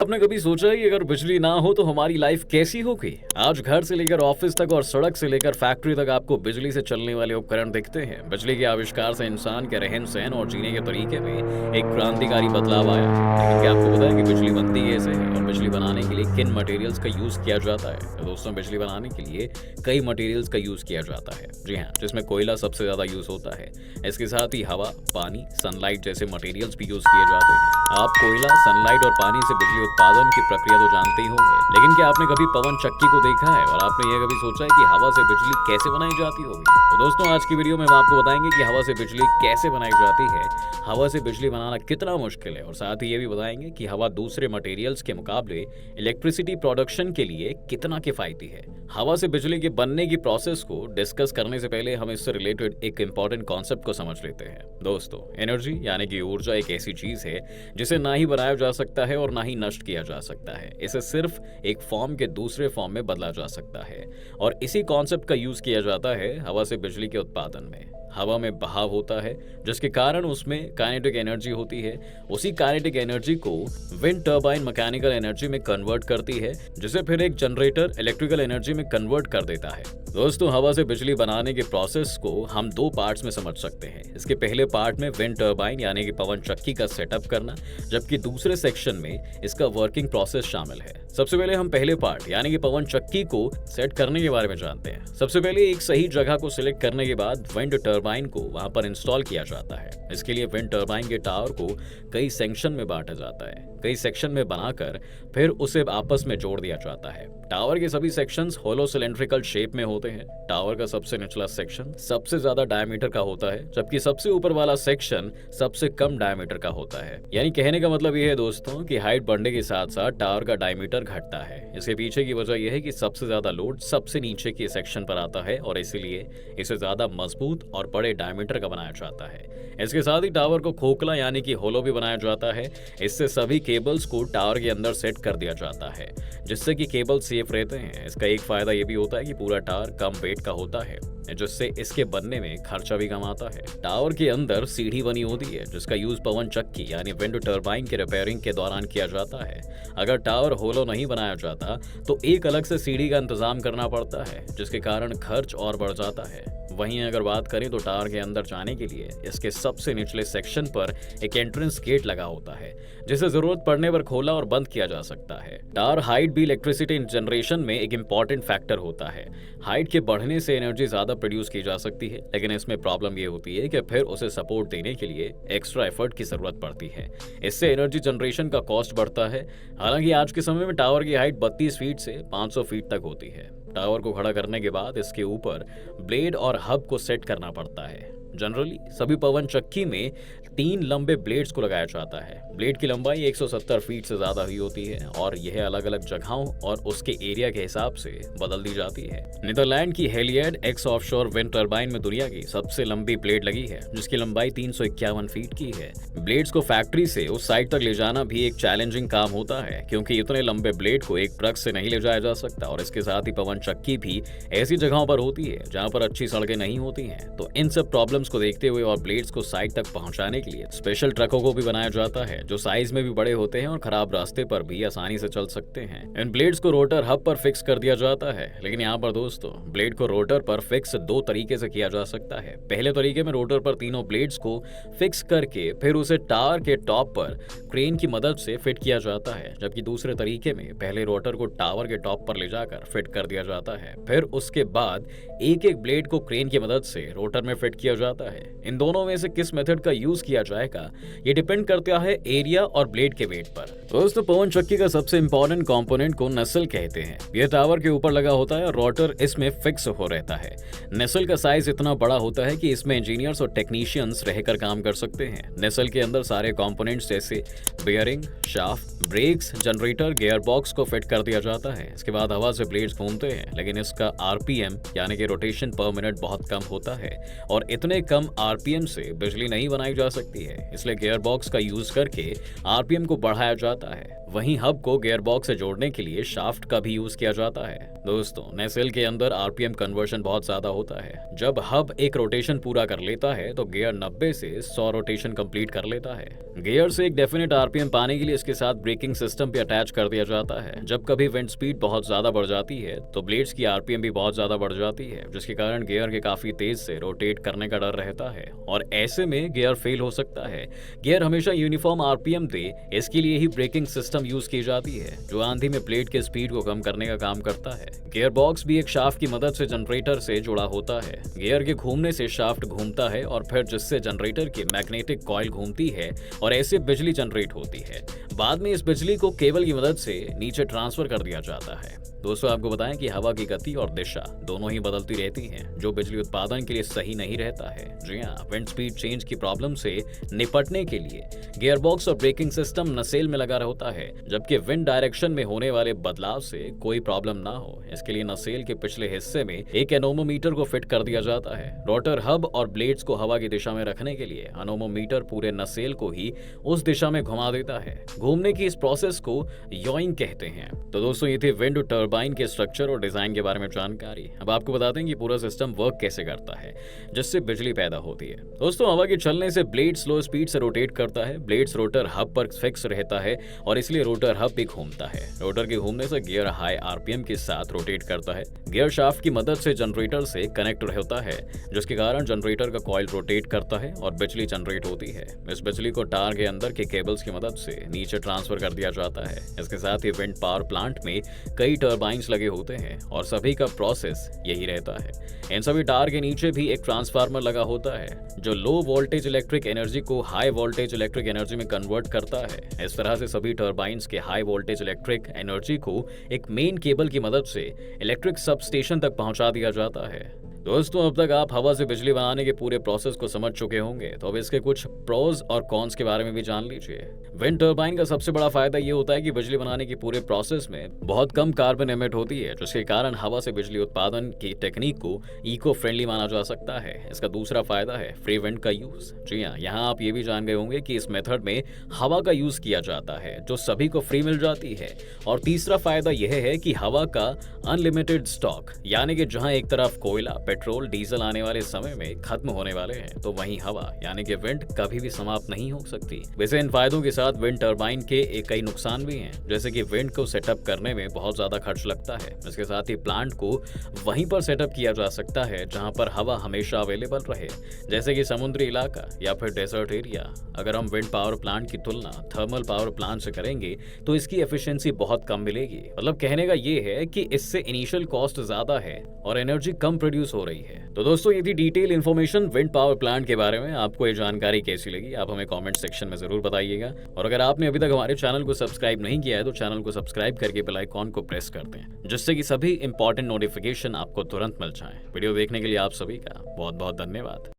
आपने कभी सोचा है कि अगर बिजली ना हो तो हमारी लाइफ कैसी होगी? आज घर से लेकर ऑफिस तक और सड़क से लेकर फैक्ट्री तक आपको बिजली से चलने वाले उपकरण दिखते हैं। बिजली के आविष्कार से इंसान के रहन-सहन और जीने के तरीके में एक क्रांतिकारी बदलाव आया है। लेकिन क्या आपको पता है कि बिजली बनती कैसे है और बिजली बनाने के लिए किन मटेरियल्स का यूज किया जाता है? तो दोस्तों, बिजली बनाने के लिए कई मटेरियल्स का यूज किया जाता है। जी हाँ, जिसमें कोयला सबसे ज्यादा यूज होता है। इसके साथ ही हवा, पानी, सनलाइट जैसे मटेरियल्स भी यूज किए जाते हैं। आप कोयला, सनलाइट और पानी से बिजली उत्पादन की प्रक्रिया तो जानते ही होंगे, लेकिन क्या आपने कभी पवन चक्की को देखा है और आपने यह कभी सोचा है कि हवा से बिजली कैसे बनाई जाती होगी? तो दोस्तों, आज की वीडियो में हम आपको बताएंगे कि हवा से बिजली कैसे बनाई जाती है, हवा से बिजली बनाना कितना मुश्किल है और साथ ही ये भी बताएंगे कि हवा दूसरे मटेरियल्स के मुकाबले इलेक्ट्रिसिटी प्रोडक्शन के लिए कितना किफायती है। हवा से बिजली के बनने की प्रोसेस को डिस्कस करने से पहले हम इससे रिलेटेड एक इंपॉर्टेंट कॉन्सेप्ट को समझ लेते हैं। दोस्तों, एनर्जी यानी कि ऊर्जा एक ऐसी चीज है जिसे ना ही बनाया जा सकता है और ना ही नष्ट किया जा सकता है। इसे सिर्फ एक फॉर्म के दूसरे फॉर्म में बदला जा सकता है और इसी कॉन्सेप्ट का यूज किया जाता है हवा से बिजली के उत्पादन में। हवा में बहाव होता है जिसके कारण उसमें काइनेटिक एनर्जी होती है। उसी काइनेटिक एनर्जी को विंड टर्बाइन मैकेनिकल एनर्जी में कन्वर्ट करती है, जिसे फिर एक जनरेटर इलेक्ट्रिकल एनर्जी में कन्वर्ट कर देता है। दोस्तों, हवा से बिजली बनाने के प्रोसेस को हम दो पार्ट्स में समझ सकते हैं। इसके पहले पार्ट में विंड टर्बाइन यानी कि पवन चक्की का सेटअप करना, जबकि दूसरे सेक्शन में इसका वर्किंग प्रोसेस शामिल है। सबसे पहले हम पहले पार्ट यानी कि पवन चक्की को सेट करने के बारे में जानते हैं। सबसे पहले एक सही जगह को सिलेक्ट करने के बाद विंड टर्बाइन को वहां पर इंस्टॉल किया जाता है। इसके लिए विंड टर्बाइन के टावर को कई सेक्शन में बांटा जाता है। कई सेक्शन में बनाकर फिर उसे आपस में जोड़ दिया जाता है। टावर के सभी सेक्शंस होलो सिलेंड्रिकल शेप में होते हैं। टावर का सबसे निचला सेक्शन सबसे ज्यादा डायमीटर का होता है, जबकि सबसे ऊपर वाला सेक्शन सबसे कम डायमीटर का होता है। यानी कहने का मतलब यह है दोस्तों कि हाइट बढ़ने के साथ साथ टावर का डायमीटर घटता है। इसके पीछे की वजह यह है कि सबसे ज्यादा लोड सबसे नीचे के सेक्शन पर आता है और इसीलिए इसे ज्यादा मजबूत और बड़े डायमीटर का बनाया जाता है। इसके साथ ही टावर को खोखला यानी कि होलो भी बनाया जाता है। इससे सभी केबल्स को टावर के अंदर सेट कर दिया जाता है, जिससे कि केबल सेफ रहते हैं। इसका एक फायदा ये भी होता है कि पूरा टावर कम वेट का होता है, जिससे इसके बनने में खर्चा भी कम आता है। टावर के अंदर सीढ़ी बनी होती है, जिसका यूज पवन चक्की यानी विंड टर्बाइन के रिपेयरिंग के दौरान किया जाता है। अगर टावर होलो नहीं बनाया जाता तो एक अलग से सीढ़ी का इंतजाम करना पड़ता है, जिसके कारण खर्च और बढ़ जाता है। वहीं अगर बात करें तो टावर के अंदर जाने के लिए इसके सबसे निचले सेक्शन पर एक एंट्रेंस गेट लगा होता है, जिसे जरूरत पड़ने पर खोला और बंद किया जा सकता है। टावर हाइट भी इलेक्ट्रिसिटी जनरेशन में एक इंपॉर्टेंट फैक्टर होता है। हाइट के बढ़ने से एनर्जी ज्यादा प्रोड्यूस की जा सकती है, लेकिन इसमें प्रॉब्लम ये होती है कि फिर उसे सपोर्ट देने के लिए एक्स्ट्रा एफर्ट की जरूरत पड़ती है। इससे एनर्जी जनरेशन का कॉस्ट बढ़ता है। हालांकि आज के समय में टावर की हाइट 32 फीट से 500 फीट तक होती है। टावर को खड़ा करने के बाद इसके ऊपर ब्लेड और हब को सेट करना पड़ता है। जनरली सभी पवन चक्की में 3 लंबे ब्लेड्स को लगाया जाता है। ब्लेड की लंबाई 170 फीट से ज्यादा ही होती है और यह अलग अलग जगहों और उसके एरिया के हिसाब से बदल दी जाती है। नीदरलैंड की हेलियड एक्स ऑफशोर विंड टर्बाइन में दुनिया की सबसे लंबी ब्लेड लगी है, जिसकी लंबाई 351 फीट की है। ब्लेड्स को फैक्ट्री से उस साइड तक ले जाना भी एक चैलेंजिंग काम होता है, क्योंकि इतने लंबे ब्लेड को एक ट्रक से नहीं ले जाया जा सकता और इसके साथ ही पवन चक्की भी ऐसी जगहों पर होती है जहां पर अच्छी सड़कें नहीं होती हैं। तो इन सब प्रॉब्लम्स को देखते हुए और ब्लेड्स को साइड तक पहुंचाने के लिए स्पेशल ट्रकों को भी बनाया जाता है, जो साइज में भी बड़े होते हैं और खराब रास्ते पर भी आसानी से चल सकते हैं। इन ब्लेड्स को रोटर हब पर फिक्स कर दिया जाता है, लेकिन यहाँ पर दोस्तों ब्लेड को रोटर पर फिक्स 2 तरीके से किया जा सकता है। पहले तरीके में रोटर पर तीनों ब्लेड्स को फिक्स करके फिर उसे टावर के टॉप पर क्रेन की मदद से फिट किया जाता है, जबकि दूसरे तरीके में पहले रोटर को टावर के टॉप पर ले जाकर फिट कर दिया जाता है। फिर उसके बाद एक एक ब्लेड को क्रेन की मदद से रोटर में फिट किया जाता है। इन दोनों में से किस मेथड का यूज किया जाएगा ये डिपेंड करता है एरिया और ब्लेड के वेट पर। दोस्तों, पवन चक्की का सबसे इंपॉर्टेंट कंपोनेंट को नसेल कहते हैं। यह टावर के ऊपर लगा होता है और रोटर इसमें फिक्स हो रहता है। नसेल का साइज इतना बड़ा होता है कि इसमें इंजीनियर्स और टेक्नीशियंस रहकर काम कर सकते हैं। नसेल के अंदर सारे कंपोनेंट्स जैसे bearing, shaft, brakes, generator, gear box को फिट कर दिया जाता है। इसके बाद हवा से ब्लेड्स घूमते हैं, लेकिन इसका आरपीएम यानी कि रोटेशन पर मिनट बहुत कम होता है और इतने कम आरपीएम से बिजली नहीं बनाई जा सकती है। इसलिए गियर बॉक्स का यूज करके आरपीएम को बढ़ाया जाता है। वहीं हब को गियरबॉक्स से जोड़ने के लिए शाफ्ट का भी यूज किया जाता है। दोस्तों, नसेल के अंदर आरपीएम कन्वर्जन बहुत ज्यादा होता है। जब हब एक रोटेशन पूरा कर लेता है तो गियर 90 से 100 रोटेशन कंप्लीट कर लेता है। गियर से एक डेफिनेट आरपीएम पाने के लिए इसके साथ ब्रेकिंग सिस्टम भी अटैच कर दिया जाता है। जब कभी विंड स्पीड बहुत ज्यादा बढ़ जाती है तो ब्लेड्स की आरपीएम भी बहुत ज्यादा बढ़ जाती है, जिसके कारण गियर के काफी तेज से रोटेट करने का डर रहता है और ऐसे में गियर फेल हो सकता है। गियर हमेशा यूनिफॉर्म आरपीएम दे, इसके लिए ही ब्रेकिंग सिस्टम यूज की जाती है, जो आंधी में प्लेट के स्पीड को कम करने का काम करता है। गियर बॉक्स भी एक शाफ्ट की मदद से जनरेटर से जुड़ा होता है। गियर के घूमने से शाफ्ट घूमता है और फिर जिससे जनरेटर की मैग्नेटिक कॉइल घूमती है और ऐसे बिजली जनरेट होती है। बाद में इस बिजली को केबल की मदद से नीचे ट्रांसफर कर दिया जाता है। दोस्तों, आपको बताएं कि हवा की गति और दिशा दोनों ही बदलती रहती हैं, जो बिजली उत्पादन के लिए सही नहीं रहता है। जी हाँ, विंड स्पीड चेंज की प्रॉब्लम से निपटने के लिए गियरबॉक्स और ब्रेकिंग सिस्टम नसेल में लगा होता है, जबकि विंड डायरेक्शन में होने वाले बदलाव से कोई प्रॉब्लम ना हो, इसके लिए नसेल के पिछले हिस्से में एक एनोमोमीटर को फिट कर दिया जाता है। रोटर हब और ब्लेड्स को हवा की दिशा में रखने के लिए एनोमोमीटर पूरे नसेल को ही उस दिशा में घुमा देता है। घूमने की इस प्रोसेस को यॉइंग कहते हैं। तो दोस्तों, ये थी विंड टर्बाइन के स्ट्रक्चर और डिजाइन के बारे में जानकारी। अब आपको बता दें कि पूरा सिस्टम वर्क कैसे करता है जिससे बिजली पैदा होती है। दोस्तों, हवा के चलने से ब्लेड स्लो स्पीड से रोटेट करता है। ब्लेड्स रोटर हब पर फिक्स रहता है और इसलिए रोटर हब भी घूमता है। रोटर के घूमने से गियर हाई आरपीएम के साथ रोटेट करता है। गियर शाफ्ट की मदद से जनरेटर से कनेक्ट होता है, जिसके कारण जनरेटर का कॉइल रोटेट करता है और बिजली जनरेट होती है। इस बिजली को टार के अंदर के केबल्स की मदद से नीचे ट्रांसफर कर दिया जाता है। इसके साथ ही विंड पावर प्लांट में कई टर्बाइंस लगे होते हैं और सभी का प्रोसेस यही रहता है। इन सभी टार के नीचे भी एक ट्रांसफार्मर लगा होता है, जो लो वोल्टेज इलेक्ट्रिक एनर्जी को हाई वोल्टेज इलेक्ट्रिक एनर्जी में कन्वर्ट करता है। इस तरह से सभी टर्बाइंस के हाई वोल्टेज इलेक्ट्रिक एनर्जी को एक मेन केबल की मदद से इलेक्ट्रिक सब स्टेशन तक पहुंचा दिया जाता है। दोस्तों, अब तक आप हवा से बिजली बनाने के पूरे प्रोसेस को समझ चुके होंगे, तो अब इसके कुछ प्रोज और कॉन्स के बारे में भी जान लीजिए। विंड टर्बाइन का सबसे बड़ा फायदा ये होता है कि बिजली बनाने के पूरे प्रोसेस में बहुत कम कार्बन एमिट होती है, जिसके कारण हवा से बिजली उत्पादन की टेक्निक को इको फ्रेंडली माना जा सकता है। इसका दूसरा फायदा है फ्री विंड का यूज। जी हाँ, यहाँ आप ये भी जान गए होंगे कि इस मेथड में हवा का यूज किया जाता है, जो सभी को फ्री मिल जाती है। और तीसरा फायदा यह है कि हवा का अनलिमिटेड स्टॉक, यानी कि जहाँ एक तरफ कोयला, पेट्रोल, डीजल आने वाले समय में खत्म होने वाले हैं, तो वहीं हवा यानी कि विंड कभी भी समाप्त नहीं हो सकती। वैसे इन फायदों के साथ विंड टर्बाइन के कई नुकसान भी हैं, जैसे कि विंड को सेटअप करने में बहुत ज्यादा खर्च लगता है। इसके साथ ही प्लांट को वहीं पर सेटअप किया जा सकता है जहां पर हवा हमेशा अवेलेबल रहे, जैसे कि समुद्री इलाका या फिर डेजर्ट एरिया। अगर हम विंड पावर प्लांट की तुलना थर्मल पावर प्लांट से करेंगे तो इसकी एफिशिएंसी बहुत कम मिलेगी। मतलब कहने का ये है कि इससे इनिशियल कॉस्ट ज्यादा है और एनर्जी कम प्रोड्यूस हो रही है। तो दोस्तों, ये थी detail information wind power plant के बारे में। आपको ये जानकारी कैसी लगी आप हमें कमेंट सेक्शन में जरूर बताइएगा। और अगर आपने अभी तक हमारे चैनल को सब्सक्राइब नहीं किया है तो चैनल को सब्सक्राइब करके बेल आइकॉन को प्रेस कर दें, जिससे कि सभी इंपॉर्टेंट नोटिफिकेशन आपको तुरंत मिल जाए। वीडियो देखने के लिए आप सभी का बहुत बहुत धन्यवाद।